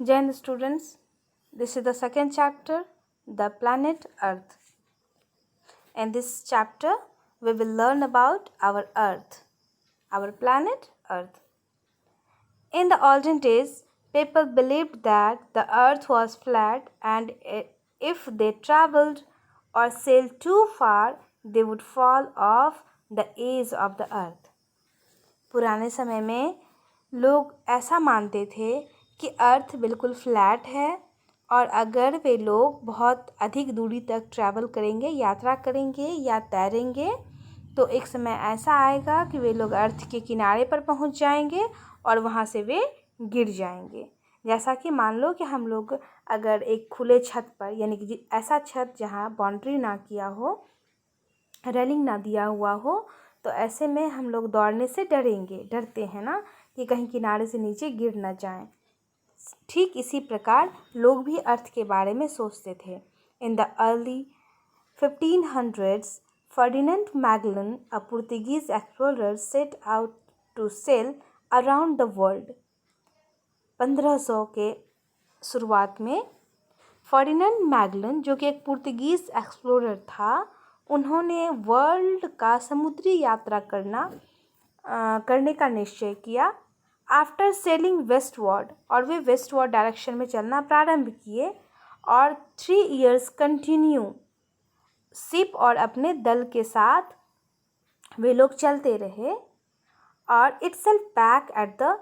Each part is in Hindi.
Jain students, this is the second chapter, the planet Earth. In this chapter, we will learn about our Earth, our planet Earth. In the olden days, people believed that the Earth was flat and if they traveled or sailed too far, they would fall off the edge of the Earth. पुराने समय में लोग ऐसा मानते थे कि अर्थ बिल्कुल फ्लैट है और अगर वे लोग बहुत अधिक दूरी तक ट्रैवल करेंगे, यात्रा करेंगे या तैरेंगे तो एक समय ऐसा आएगा कि वे लोग अर्थ के किनारे पर पहुंच जाएंगे और वहां से वे गिर जाएंगे। जैसा कि मान लो कि हम लोग अगर एक खुले छत पर, यानी कि ऐसा छत जहां बाउंड्री ना किया हो, रेलिंग ना दिया हुआ हो, तो ऐसे में हम लोग दौड़ने से डरते हैं ना कि कहीं किनारे से नीचे गिर ना जाएं। ठीक इसी प्रकार लोग भी अर्थ के बारे में सोचते थे। In the early 1500s, Ferdinand Magellan, a Portuguese explorer, set out to sail around the world. 1500 के शुरुआत में फर्डिनेंड मैगलन, जो कि एक पुर्तगीज एक्सप्लोरर था, उन्होंने वर्ल्ड का समुद्री यात्रा करने का निश्चय किया। आफ्टर सेलिंग वेस्टवर्ड, और वे वेस्टवर्ड डायरेक्शन में चलना प्रारंभ किए और 3 years कंटिन्यू शिप और अपने दल के साथ वे लोग चलते रहे और itself back at the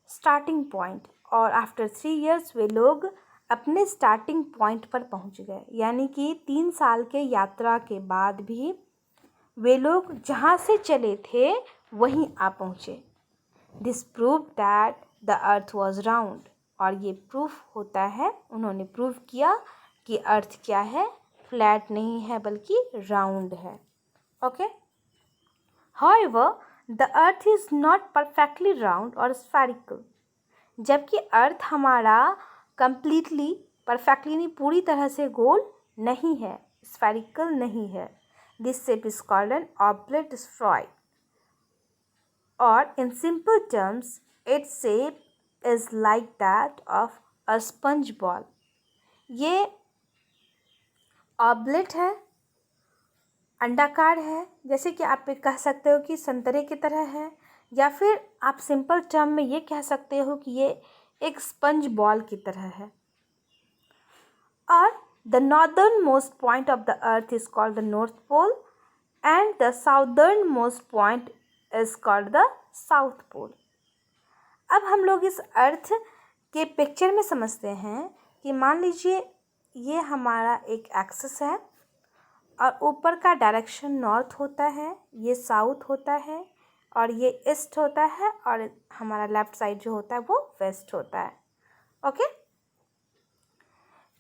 starting point, और आफ्टर 3 years वे लोग अपने स्टार्टिंग पॉइंट पर पहुंच गए। यानी कि 3 साल के यात्रा के बाद भी वे लोग जहां से चले थे वहीं आ पहुंचे। This prove that the earth was round, और ये प्रूफ होता है, उन्होंने प्रूव किया कि अर्थ क्या है, फ्लैट नहीं है बल्कि राउंड है। Okay, however the earth is not perfectly round और स्फेरिकल। जबकि अर्थ हमारा कंप्लीटली, परफेक्टली नहीं, पूरी तरह से गोल नहीं है, स्फेरिकल नहीं है। This shape is called an oblate spheroid, और in simple terms its shape is like that of a sponge ball। ये ऑब्लेट है, अंडाकार है, जैसे कि आप कह सकते हो कि संतरे की तरह है, या फिर आप सिंपल टर्म में ये कह सकते हो कि ये एक स्पंज बॉल की तरह है। और the northern most point of the earth is called the north pole and the southern most point is called the south pole. अब हम लोग इस अर्थ के पिक्चर में समझते हैं कि मान लीजिए ये हमारा एक एक्सिस है और ऊपर का डायरेक्शन नॉर्थ होता है, ये साउथ होता है, और ये ईस्ट होता है, और हमारा लेफ्ट साइड जो होता है वो वेस्ट होता है। ओके,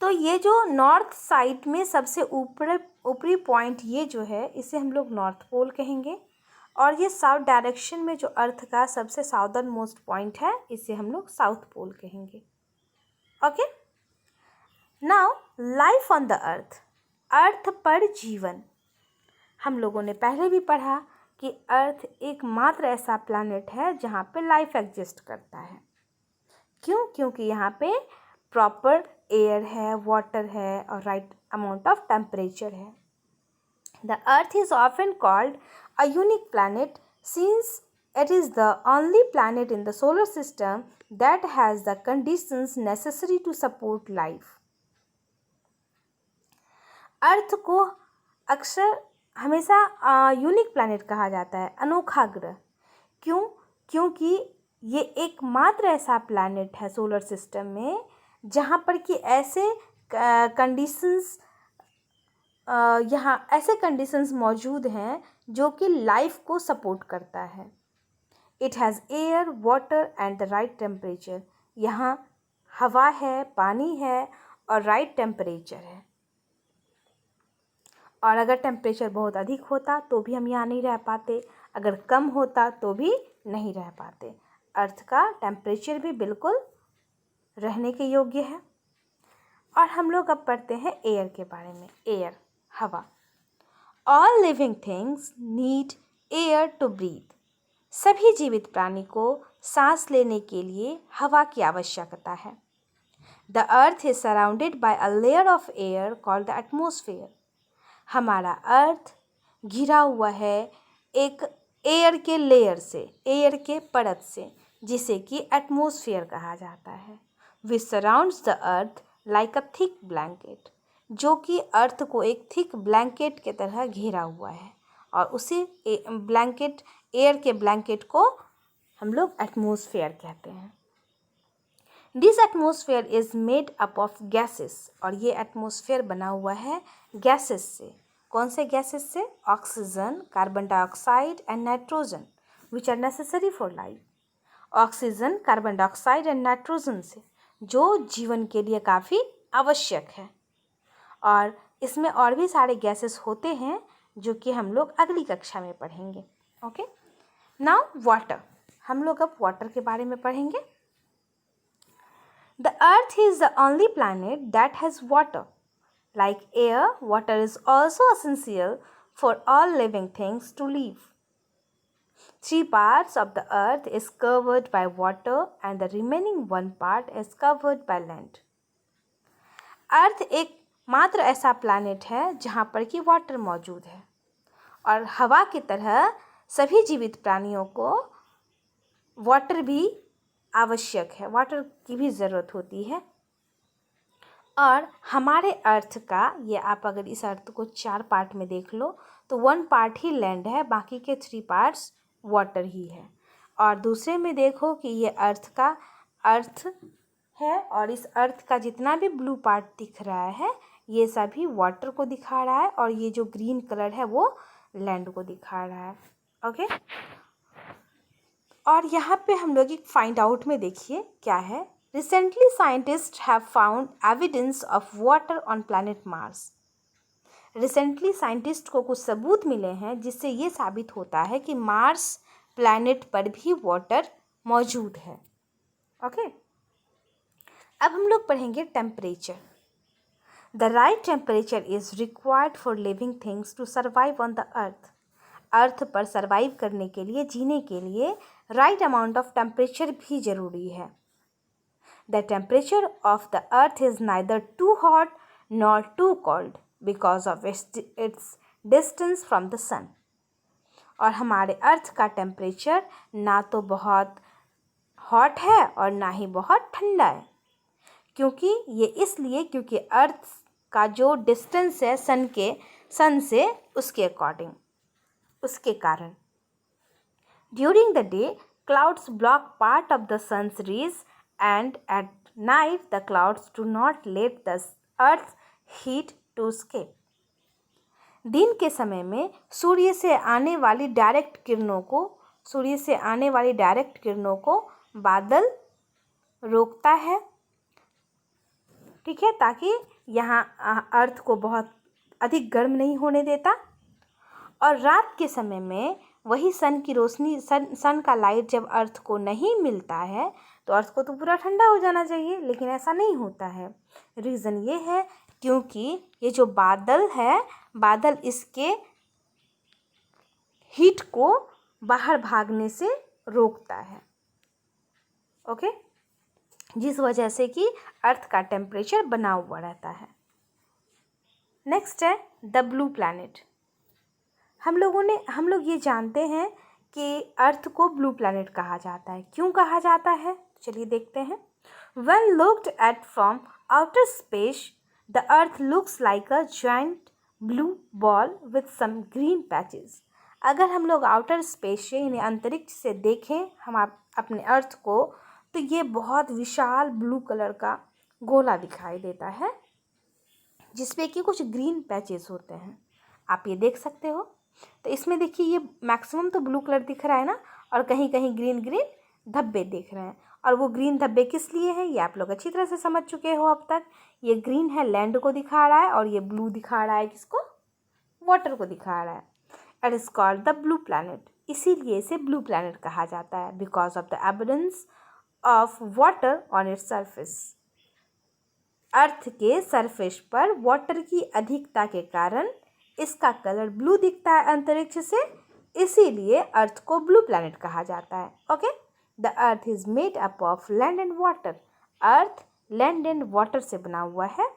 तो ये जो नॉर्थ साइड में सबसे ऊपरी पॉइंट ये जो है, इसे हम लोग नॉर्थ पोल कहेंगे, और ये साउथ डायरेक्शन में जो अर्थ का सबसे साउदर्न मोस्ट पॉइंट है, इसे हम लोग साउथ पोल कहेंगे। Okay, now life on the earth, earth पर जीवन। हम लोगों ने पहले भी पढ़ा कि अर्थ एकमात्र ऐसा प्लैनेट है जहाँ पे लाइफ एग्जिस्ट करता है। क्यों? क्योंकि यहाँ पे प्रॉपर एयर है, वाटर है और राइट अमाउंट ऑफ टेम्परेचर है। The Earth is often called a unique planet since it is the only planet in the solar system that has the conditions necessary to support life। अर्थ को अक्सर हमेशा यूनिक प्लैनेट कहा जाता है, अनोखा ग्रह। क्यों? क्योंकि ये एकमात्र ऐसा प्लैनेट है सोलर सिस्टम में जहाँ पर कि ऐसे कंडीशंस यहाँ ऐसे कंडीशंस मौजूद हैं जो कि लाइफ को सपोर्ट करता है। It has air, water and the right temperature. यहाँ हवा है, पानी है और राइट टेम्परेचर है। और अगर टेम्परेचर बहुत अधिक होता तो भी हम यहाँ नहीं रह पाते, अगर कम होता तो भी नहीं रह पाते। अर्थ का टेम्परेचर भी बिल्कुल रहने के योग्य है। और हम लोग अब पढ़ते हैं एयर के बारे में। एयर, हवा। All living things need air to breathe. सभी जीवित प्राणी को सांस लेने के लिए हवा की आवश्यकता है। The earth is surrounded by a layer of air called the atmosphere. हमारा अर्थ घिरा हुआ है एक एयर के लेयर से, एयर के परत से, जिसे कि एटमोसफियर कहा जाता है। Which surrounds the earth like a thick blanket, जो कि अर्थ को एक थिक ब्लैंकेट के तरह घेरा हुआ है, और उसी ब्लैंकेट, एयर के ब्लैंकेट को हम लोग एटमोसफियर कहते हैं। This atmosphere is made up of gases, और ये एटमोसफियर बना हुआ है गैसेस से। कौन से गैसेस से? Oxygen, carbon dioxide and nitrogen, which are necessary for life. Oxygen, carbon dioxide and nitrogen से, जो जीवन के लिए काफ़ी आवश्यक है। और इसमें और भी सारे गैसेस होते हैं जो कि हम लोग अगली कक्षा में पढ़ेंगे। Okay, now water. हम लोग अब वाटर के बारे में पढ़ेंगे। The earth is the only planet that has water. Like air, water is also essential for all living things to live. 3 parts of the earth is covered by water and the remaining 1 part is covered by land. अर्थ एक मात्र ऐसा प्लैनेट है जहाँ पर कि वाटर मौजूद है, और हवा की तरह सभी जीवित प्राणियों को वाटर भी आवश्यक है, वाटर की भी ज़रूरत होती है। और हमारे अर्थ का, ये आप अगर इस अर्थ को 4 पार्ट में देख लो तो 1 पार्ट ही लैंड है, बाकी के 3 पार्ट्स वाटर ही है। और दूसरे में देखो कि ये अर्थ का अर्थ है, और इस अर्थ का जितना भी ब्लू पार्ट दिख रहा है ये सभी वाटर को दिखा रहा है, और ये जो ग्रीन कलर है वो लैंड को दिखा रहा है। ओके, और यहाँ पे हम लोग एक फाइंड आउट में देखिए क्या है। Recently scientist have found evidence of water on planet Mars. Recently scientist को कुछ सबूत मिले हैं जिससे ये साबित होता है कि मार्स प्लैनेट पर भी वाटर मौजूद है। ओके, अब हम लोग पढ़ेंगे temperature. The right temperature is required for living things to survive on the earth. Earth पर सर्वाइव करने के लिए, जीने के लिए राइट अमाउंट ऑफ टेम्परेचर भी ज़रूरी है। The temperature of the earth is neither too hot nor too cold because of its distance from the sun. और हमारे अर्थ का टेम्परेचर ना तो बहुत हॉट है और ना ही बहुत ठंडा है, क्योंकि ये इसलिए क्योंकि अर्थ का जो डिस्टेंस है सन से, उसके अकॉर्डिंग, उसके कारण। During the day clouds block part of the sun's rays, and at night the clouds do not let the earth's heat to escape. दिन के समय में सूर्य से आने वाली डायरेक्ट किरणों को बादल रोकता है, ठीक है, ताकि यहाँ अर्थ को बहुत अधिक गर्म नहीं होने देता। और रात के समय में वही सन की रोशनी, सन का लाइट जब अर्थ को नहीं मिलता है तो अर्थ को तो पूरा ठंडा हो जाना चाहिए, लेकिन ऐसा नहीं होता है। रीज़न ये है क्योंकि ये जो बादल है, बादल इसके हीट को बाहर भागने से रोकता है। ओके, जिस वजह से कि अर्थ का टेम्परेचर बना हुआ रहता है। नेक्स्ट है द ब्लू प्लैनेट। हम लोग ये जानते हैं कि अर्थ को ब्लू प्लैनेट कहा जाता है। क्यों कहा जाता है? चलिए देखते हैं। When looked at from outer space, the earth looks like a giant blue ball with some green patches. अगर हम लोग आउटर स्पेस से, यानी अंतरिक्ष से देखें हम अपने अर्थ को, तो ये बहुत विशाल ब्लू कलर का गोला दिखाई देता है जिसपे कि कुछ ग्रीन पैचेस होते हैं। आप ये देख सकते हो। तो इसमें देखिए ये मैक्सिमम तो ब्लू कलर दिख रहा है ना, और कहीं कहीं ग्रीन ग्रीन धब्बे दिख रहे हैं। और वो ग्रीन धब्बे किस लिए हैं ये आप लोग अच्छी तरह से समझ चुके हो अब तक। ये ग्रीन है लैंड को दिखा रहा है, और ये ब्लू दिखा रहा है किसको? वाटर को दिखा रहा है। It is called the blue planet. इसीलिए इसे ब्लू प्लैनेट कहा जाता है, because of the evidence of water on its surface. Earth के सरफेस पर वाटर की अधिकता के कारण इसका कलर ब्लू दिखता है अंतरिक्ष से, इसीलिए अर्थ को ब्लू प्लैनेट कहा जाता है। Okay, the earth is made up of land and water. Earth land and water से बना हुआ है,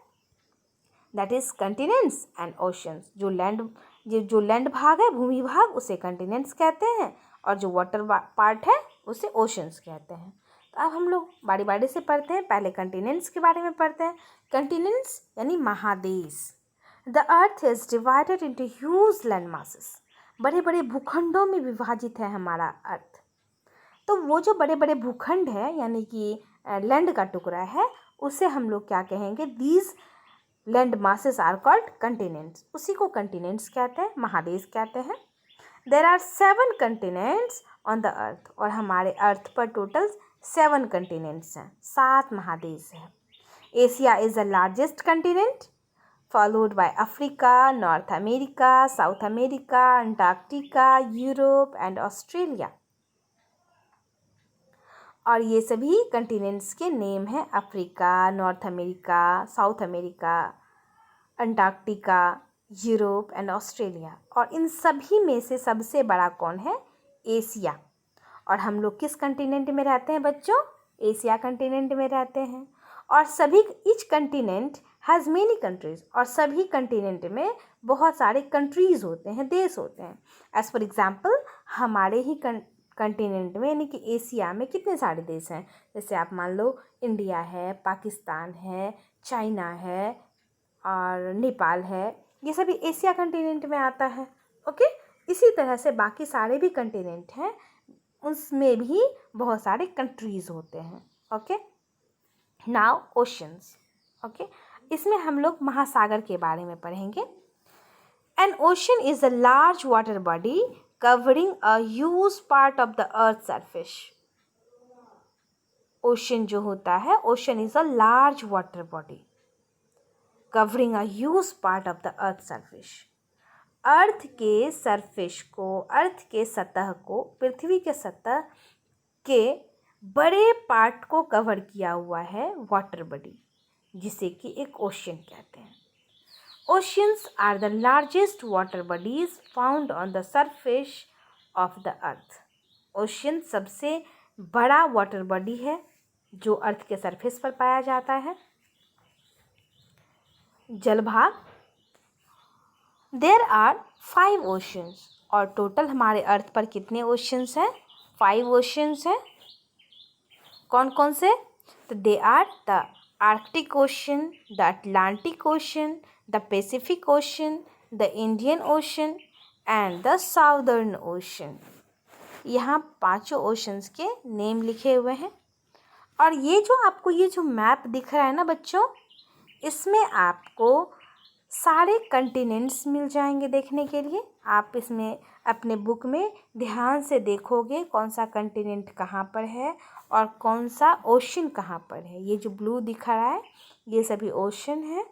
that is continents and oceans. जो लैंड भाग है, भूमि भाग, उसे कंटिनेंट्स कहते हैं, और जो वाटर पार्ट है उसे ओशंस कहते हैं। तो अब हम लोग बारी बारी से पढ़ते हैं। पहले कंटिनेंट्स के बारे में पढ़ते हैं। कंटिनेंट्स यानी महादेश। The earth is divided into huge land masses. बड़े बड़े भूखंडों में विभाजित है हमारा अर्थ। तो वो जो बड़े बड़े भूखंड है यानी कि लैंड का टुकड़ा है, उसे हम लोग क्या कहेंगे, these land masses are called continents. उसी को कंटिनेंट्स कहते हैं, महादेश कहते हैं। There are 7 continents on the earth. और हमारे अर्थ पर टोटल 7 कंटिनेंट्स हैं, 7 महादेश हैं। Asia is the largest continent, followed by Africa, North America, South America, Antarctica, Europe and Australia। और ये सभी कंटिनेंट्स के नेम हैं, Africa, north America, south America, Antarctica, Europe and Australia. और इन सभी में से सबसे बड़ा कौन है, एशिया। और हम लोग किस कंटिनेंट में रहते हैं बच्चों, एशिया कंटिनेंट में रहते हैं। और सभी each continent has many countries. और सभी कंटिनेंट में बहुत सारे कंट्रीज़ होते हैं, देश होते हैं। एज़ फॉर एग्ज़ाम्पल हमारे ही कंटिनेंट में यानी कि एशिया में कितने सारे देश हैं, जैसे आप मान लो इंडिया है, पाकिस्तान है, चाइना है और नेपाल है, ये सभी एशिया कंटिनेंट में आता है। ओके, इसी तरह से बाकी सारे भी कंटिनेंट हैं, उसमें भी बहुत सारे कंट्रीज़ होते हैं। Okay, now oceans. ओके, इसमें हम लोग महासागर के बारे में पढ़ेंगे। An ocean is a large water body covering a huge part of the earth surface. Ocean जो होता है, ocean is a large water body covering a huge part of the earth surface. Earth के सरफेस को, अर्थ के सतह को, पृथ्वी के सतह के बड़े पार्ट को कवर किया हुआ है वाटर बॉडी, जिसे कि एक ओशन कहते हैं। Oceans are the largest water bodies found on the surface of the earth. Ocean सबसे बड़ा वाटर बॉडी है जो अर्थ के सरफेस पर पाया जाता है। जलभाग, There are 5 oceans। और टोटल हमारे अर्थ पर कितने ओशंस हैं, 5 ओशंस हैं। कौन कौन से, तो they are the Arctic Ocean, the Atlantic Ocean, the Pacific Ocean, the Indian Ocean and the Southern Ocean। यहाँ 5 ओशंस के नेम लिखे हुए हैं। और ये जो आपको ये जो मैप दिख रहा है ना बच्चों, इसमें आपको सारे कंटिनेंट्स मिल जाएंगे देखने के लिए। आप इसमें अपने बुक में ध्यान से देखोगे कौन सा कंटिनेंट कहाँ पर है और कौन सा ओशन कहाँ पर है। ये जो ब्लू दिख रहा है ये सभी ओशन है।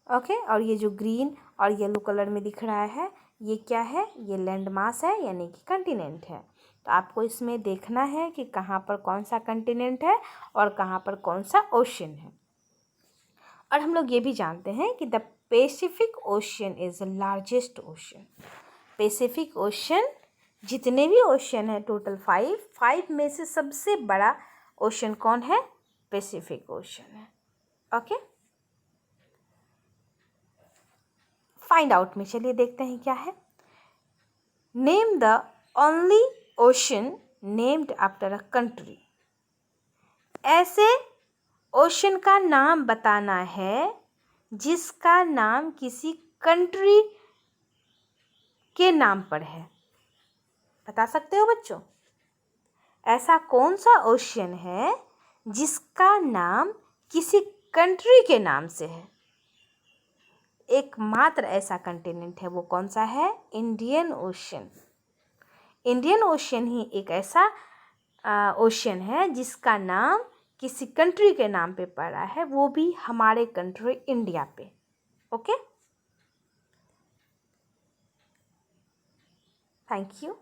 ओके, और ये जो ग्रीन और येलो कलर में दिख रहा है ये क्या है, ये लैंड मास है यानी कि कंटिनेंट है। तो आपको इसमें देखना है कि कहाँ पर कौन सा कंटिनेंट है और कहाँ पर कौन सा ओशन है। और हम लोग ये भी जानते हैं कि the Pacific ocean is the largest ocean. Pacific ocean, जितने भी ओशन है टोटल 5 में से सबसे बड़ा ओशन कौन है, पैसिफिक ओशन है। ओके, फाइंड आउट में चलिए देखते हैं क्या है। Name the only ocean named after a country. ऐसे ओशन का नाम बताना है जिसका नाम किसी कंट्री के नाम पर है। बता सकते हो बच्चों, ऐसा कौन सा ओशन है जिसका नाम किसी कंट्री के नाम से है। एकमात्र ऐसा कंटिनेंट है, वो कौन सा है, इंडियन ओशन। इंडियन ओशन ही एक ऐसा ओशन है जिसका नाम किसी कंट्री के नाम पे पड़ा है, वो भी हमारे कंट्री इंडिया पे। Okay, thank you.